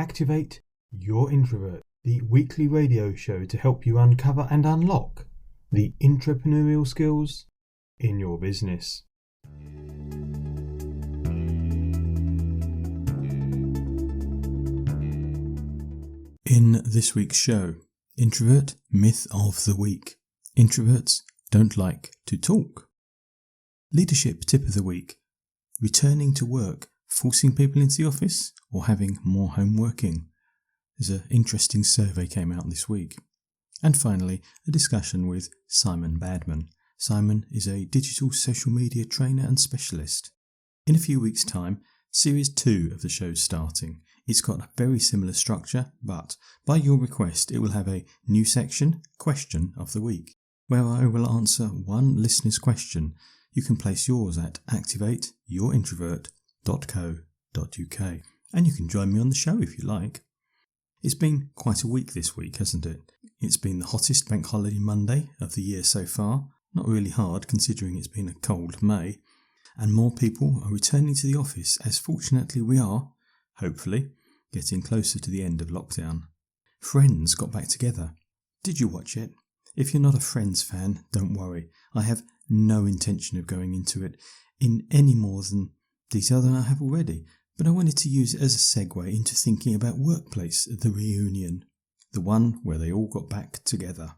Activate Your Introvert, the weekly radio show to help you uncover and unlock the entrepreneurial skills in your business. In this week's show, Introvert Myth of the Week. Introverts don't like to talk. Leadership Tip of the Week. Returning to work, forcing people into the office or having more home working? There's an interesting survey came out this week. And finally, a discussion with Simon Badman. Simon is a digital social media trainer and specialist. In a few weeks' time, Series 2 of the show's starting. It's got a very similar structure, but by your request it will have a new section, Question of the Week, where I will answer one listener's question. You can place yours at activateyourintrovert.co.uk, and you can join me on the show if you like. It's been quite a week this week, hasn't it? It's been the hottest bank holiday Monday of the year so far. Not really hard considering it's been a cold May. And more people are returning to the office as fortunately we are, hopefully, getting closer to the end of lockdown. Friends got back together. Did you watch it? If you're not a Friends fan, don't worry. I have no intention of going into it in any more than detail than I have already, but I wanted to use it as a segue into thinking about Workplace, the reunion, the one where they all got back together.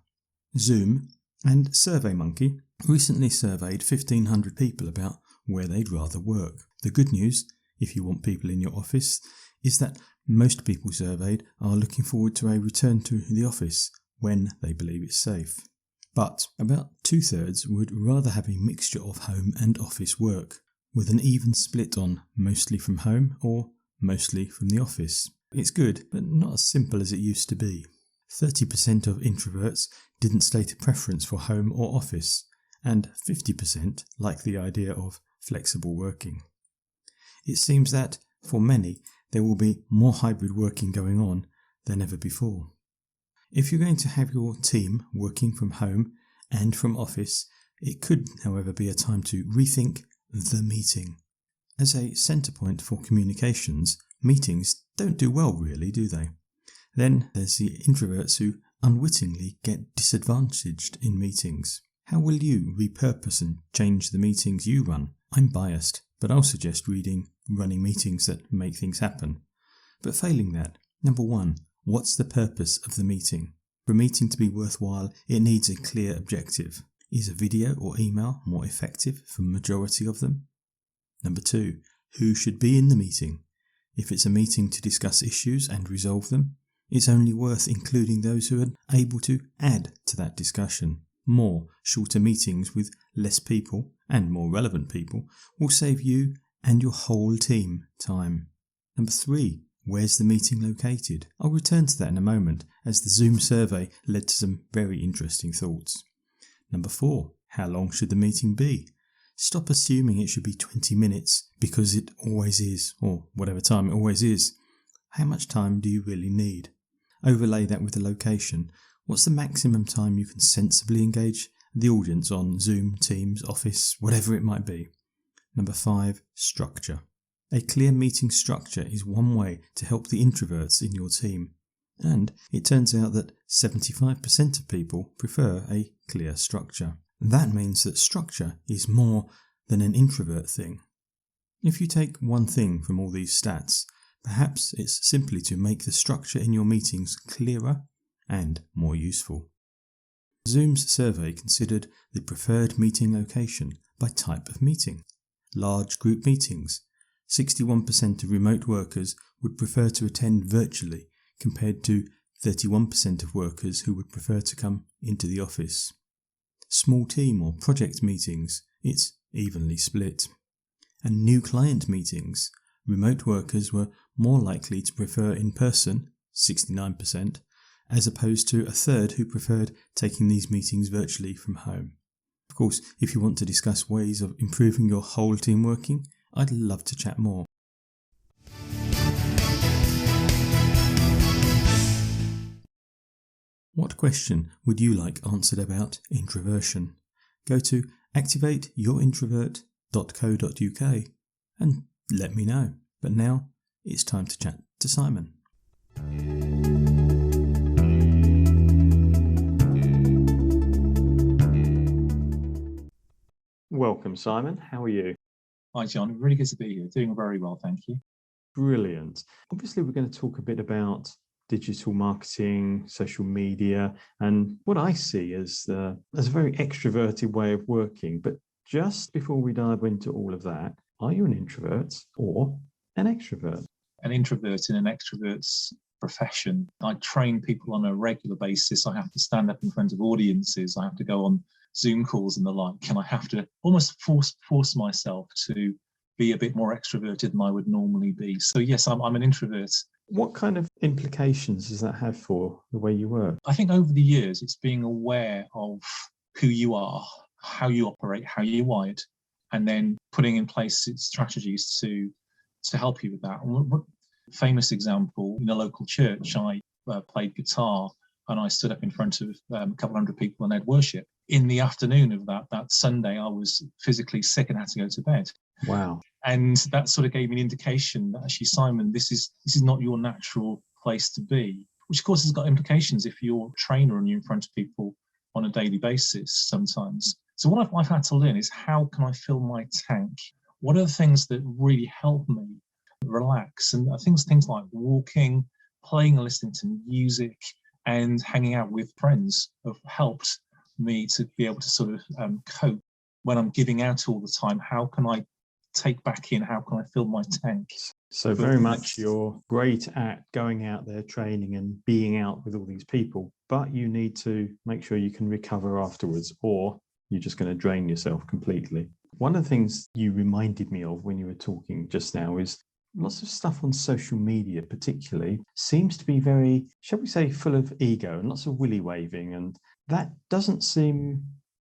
Zoom and SurveyMonkey recently surveyed 1,500 people about where they'd rather work. The good news, if you want people in your office, is that most people surveyed are looking forward to a return to the office when they believe it's safe. But about 2/3 would rather have a mixture of home and office work, with an even split on mostly from home or mostly from the office. It's good, but not as simple as it used to be. 30% of introverts didn't state a preference for home or office, and 50% like the idea of flexible working. It seems that, for many, there will be more hybrid working going on than ever before. If you're going to have your team working from home and from office, it could, however, be a time to rethink the meeting. As a centre point for communications, meetings don't do well really, do they? Then there's the introverts who unwittingly get disadvantaged in meetings. How will you repurpose and change the meetings you run? I'm biased, but I'll suggest running meetings that make things happen. But failing that, number one, what's the purpose of the meeting? For a meeting to be worthwhile, it needs a clear objective. Is a video or email more effective for the majority of them? Number two, who should be in the meeting? If it's a meeting to discuss issues and resolve them, it's only worth including those who are able to add to that discussion. More shorter meetings with less people and more relevant people will save you and your whole team time. Number three, where's the meeting located? I'll return to that in a moment, as the Zoom survey led to some very interesting thoughts. Number four, how long should the meeting be? Stop assuming it should be 20 minutes because it always is, or whatever time it always is. How much time do you really need? Overlay that with the location. What's the maximum time you can sensibly engage the audience on Zoom, Teams, Office, whatever it might be? Number five, structure. A clear meeting structure is one way to help the introverts in your team. And it turns out that 75% of people prefer a clear structure. That means that structure is more than an introvert thing. If you take one thing from all these stats, perhaps it's simply to make the structure in your meetings clearer and more useful. Zoom's survey considered the preferred meeting location by type of meeting. Large group meetings. 61% of remote workers would prefer to attend virtually, compared to 31% of workers who would prefer to come into the office. Small team or project meetings, it's evenly split. And new client meetings, remote workers were more likely to prefer in person, 69%, as opposed to a third who preferred taking these meetings virtually from home. Of course, if you want to discuss ways of improving your whole team working, I'd love to chat more. What question would you like answered about introversion? Go to activateyourintrovert.co.uk and let me know. But now it's time to chat to Simon. Welcome, Simon. How are you? Hi, John. Really good to be here. Doing very well, thank you. Brilliant. Obviously, we're going to talk a bit about digital marketing, social media, and what I see as a very extroverted way of working. But just before we dive into all of that, are you an introvert or an extrovert? An introvert in an extrovert's profession. I train people on a regular basis. I have to stand up in front of audiences. I have to go on Zoom calls and the like, and I have to almost force myself to be a bit more extroverted than I would normally be. So yes, I'm an introvert. What kind of implications does that have for the way you work? I think over the years, it's being aware of who you are, how you operate, how you're wired, and then putting in place strategies to help you with that. Famous example, in a local church, I played guitar and I stood up in front of a couple hundred people and led worship. In the afternoon of that Sunday, I was physically sick and had to go to bed. Wow. And that sort of gave me an indication that actually, Simon, this is not your natural place to be, which of course has got implications if you're a trainer and you're in front of people on a daily basis sometimes. So what I've had to learn is, how can I fill my tank? What are the things that really help me relax? And things like walking, playing and listening to music, and hanging out with friends have helped me to be able to sort of cope when I'm giving out all the time. How can I take back in? How can I fill my tank? So very much you're great at going out there, training and being out with all these people, but you need to make sure you can recover afterwards, or you're just going to drain yourself completely. One of the things you reminded me of when you were talking just now is lots of stuff on social media particularly seems to be very, shall we say, full of ego and lots of willy waving, and that doesn't seem,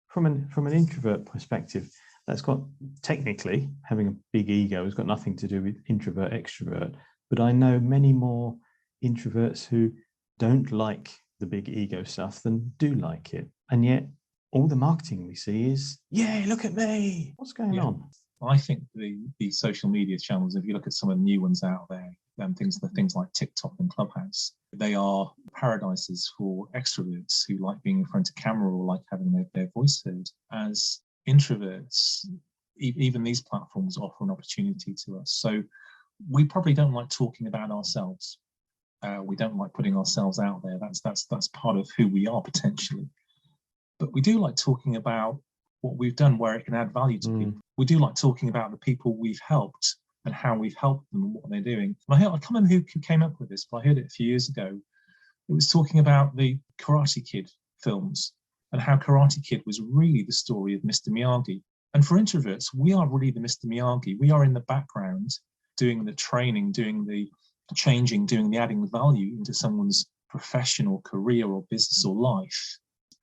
from an introvert perspective, that's got, technically, having a big ego has got nothing to do with introvert, extrovert. But I know many more introverts who don't like the big ego stuff than do like it. And yet all the marketing we see is, yeah, look at me. What's going on? I think the social media channels, if you look at some of the new ones out there, things like TikTok and Clubhouse, they are paradises for extroverts who like being in front of camera or like having their voice heard. As introverts, even these platforms offer an opportunity to us. So we probably don't like talking about ourselves. We don't like putting ourselves out there. That's part of who we are potentially. But we do like talking about what we've done, where it can add value to people. We do like talking about the people we've helped and how we've helped them and what they're doing. And I can't remember who came up with this, but I heard it a few years ago. It was talking about the Karate Kid films and how Karate Kid was really the story of Mr. Miyagi. And for introverts, we are really the Mr. Miyagi. We are in the background doing the training, doing the changing, doing the adding value into someone's profession or career or business or life.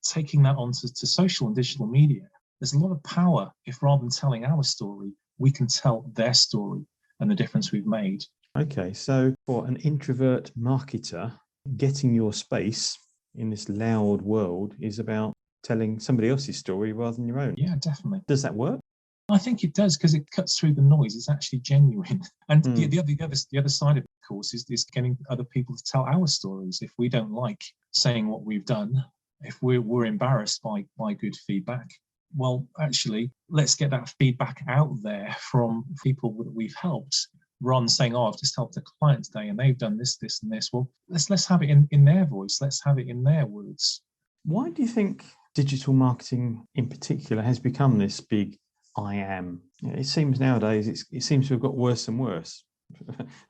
Taking that onto social and digital media, there's a lot of power if, rather than telling our story, we can tell their story and the difference we've made. Okay, so for an introvert marketer, getting your space in this loud world is about telling somebody else's story rather than your own. Yeah, definitely. Does that work? I think it does, because it cuts through the noise. It's actually genuine. And the other side of it, of course, is getting other people to tell our stories. If we don't like saying what we've done, if we're embarrassed by good feedback, well, actually, let's get that feedback out there from people that we've helped, rather than saying, oh, I've just helped a client today and they've done this, this, and this. Well, let's have it in their voice. Let's have it in their words. Why do you think digital marketing in particular has become this big I am? It seems nowadays it seems to have got worse and worse.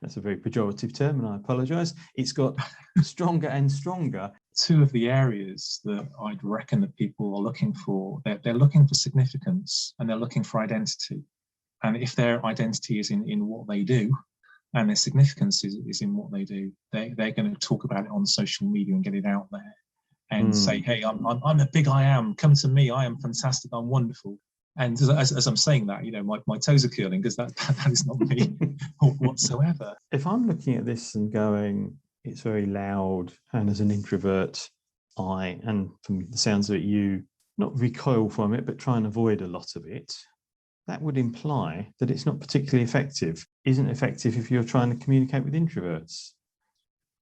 That's a very pejorative term, and I apologise. It's got stronger and stronger. Two of the areas that I'd reckon that people are looking for, they're looking for significance and they're looking for identity. And if their identity is in what they do, and their significance is in what they do, they're going to talk about it on social media and get it out there and say, hey, I'm a big I am. Come to me. I am fantastic. I'm wonderful. And as I'm saying that, my toes are curling, because that is not me whatsoever. If I'm looking at this and going, it's very loud, and as an introvert, and from the sounds of it, you not recoil from it, but try and avoid a lot of it, that would imply that it's not particularly effective. Isn't effective if you're trying to communicate with introverts.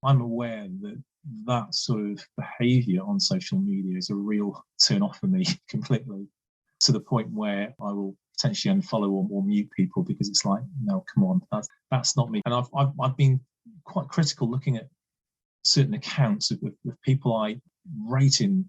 I'm aware that that sort of behaviour on social media is a real turn off for me completely, to the point where I will potentially unfollow or mute people because it's like, no, come on, that's not me. And I've been quite critical looking at certain accounts of people I rate in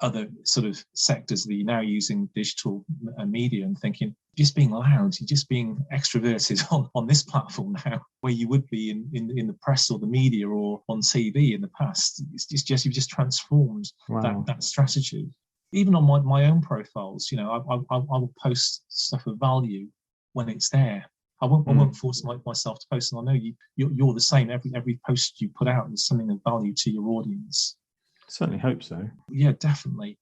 other sort of sectors that you're now using digital media and thinking, just being loud, you're just being extroverted on this platform now, where you would be in the press or the media or on TV in the past. It's just you've just transformed that strategy. Even on my own profiles, you know, I will post stuff of value when it's there. I won't force myself to post, and I know you're the same. Every post you put out is something of value to your audience. Certainly hope so. Yeah, definitely.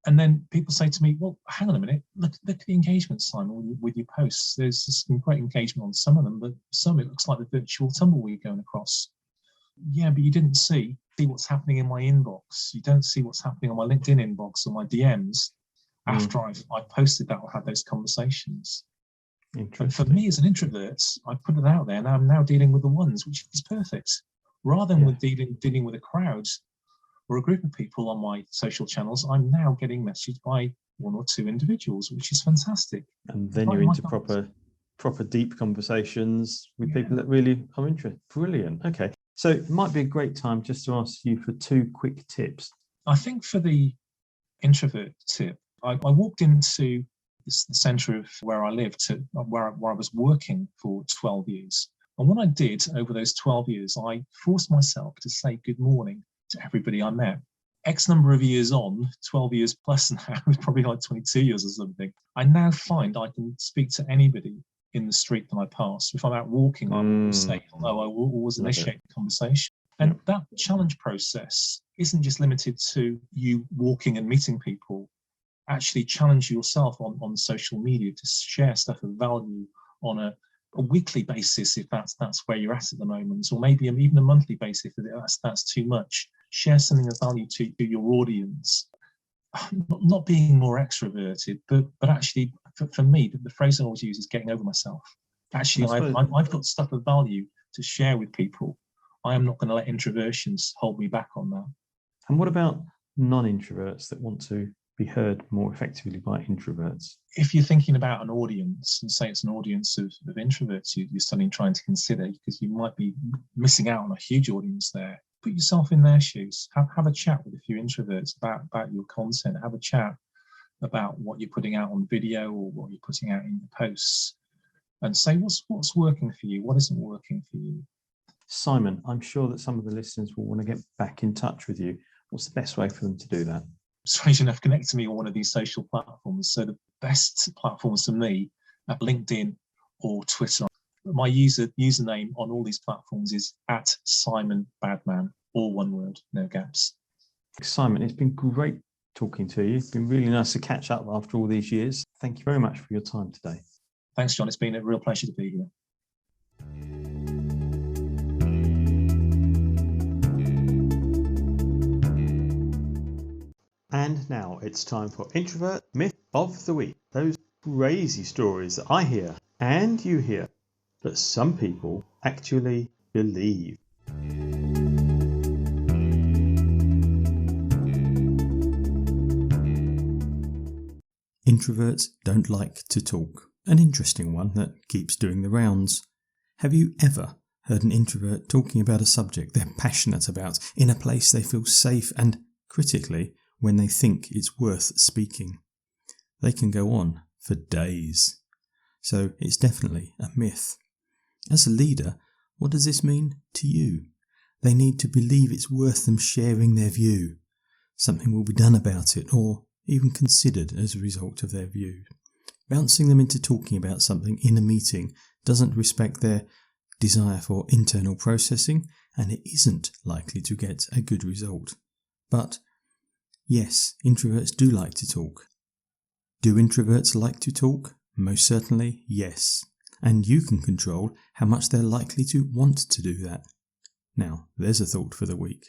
And then people say to me, well, hang on a minute, look at the engagement, Simon, with your posts. There's some great engagement on some of them, but some it looks like the virtual tumbleweed going across. Yeah, but you didn't see what's happening in my inbox. You don't see what's happening on my LinkedIn inbox or my DMs after I posted that or had those conversations. But for me as an introvert, I put it out there and I'm now dealing with the ones, which is perfect. Rather than with dealing with a crowd or a group of people on my social channels, I'm now getting messaged by one or two individuals, which is fantastic. And then you're into proper deep conversations with people that really are interested. Brilliant. Okay. So it might be a great time just to ask you for 2 quick tips. I think for the introvert tip, I walked into the centre of where I lived, where I was working for 12 years. And what I did over those 12 years, I forced myself to say good morning to everybody I met. X number of years on, 12 years plus now, probably like 22 years or something, I now find I can speak to anybody in the street that I pass. If I'm out walking, I will say hello, I will always initiate the conversation. And that challenge process isn't just limited to you walking and meeting people. Actually challenge yourself on social media to share stuff of value on a weekly basis, if that's where you're at the moment, or maybe even a monthly basis if that's too much. Share something of value to your audience. Not being more extroverted, but actually, for me, the phrase I always use is getting over myself. Actually, I've got stuff of value to share with people. I am not going to let introversions hold me back on that. And what about non-introverts that want to be heard more effectively by introverts? If you're thinking about an audience, and say it's an audience of introverts you're suddenly trying to consider, because you might be missing out on a huge audience there, put yourself in their shoes. Have a chat with a few introverts about your content. Have a chat about what you're putting out on video or what you're putting out in your posts, and say what's working for you, what isn't working for you. Simon, I'm sure that some of the listeners will want to get back in touch with you. What's the best way for them to do that? Strange enough, connect to me on one of these social platforms. So the best platforms for me are LinkedIn or Twitter. My username on all these platforms is @SimonBadman, all one word, no gaps. Simon, it's been great talking to you. It's been really nice to catch up after all these years. Thank you very much for your time today. Thanks, John. It's been a real pleasure to be here. And now it's time for Introvert Myth of the Week. Those crazy stories that I hear and you hear that some people actually believe. Introverts don't like to talk. An interesting one that keeps doing the rounds. Have you ever heard an introvert talking about a subject they're passionate about in a place they feel safe and, critically, when they think it's worth speaking? They can go on for days. So it's definitely a myth. As a leader, what does this mean to you? They need to believe it's worth them sharing their view. Something will be done about it, or even considered as a result of their view. Bouncing them into talking about something in a meeting doesn't respect their desire for internal processing, and it isn't likely to get a good result. But yes, introverts do like to talk. Do introverts like to talk? Most certainly, yes. And you can control how much they're likely to want to do that. Now, there's a thought for the week.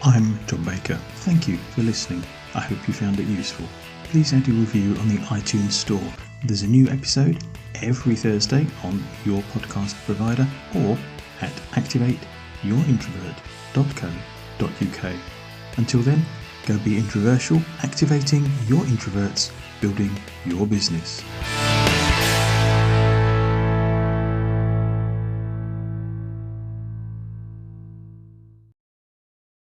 I'm John Baker. Thank you for listening. I hope you found it useful. Please add a review on the iTunes store. There's a new episode every Thursday on your podcast provider, or at activateyourintrovert.co.uk. Until then, go be introversial, activating your introverts, building your business.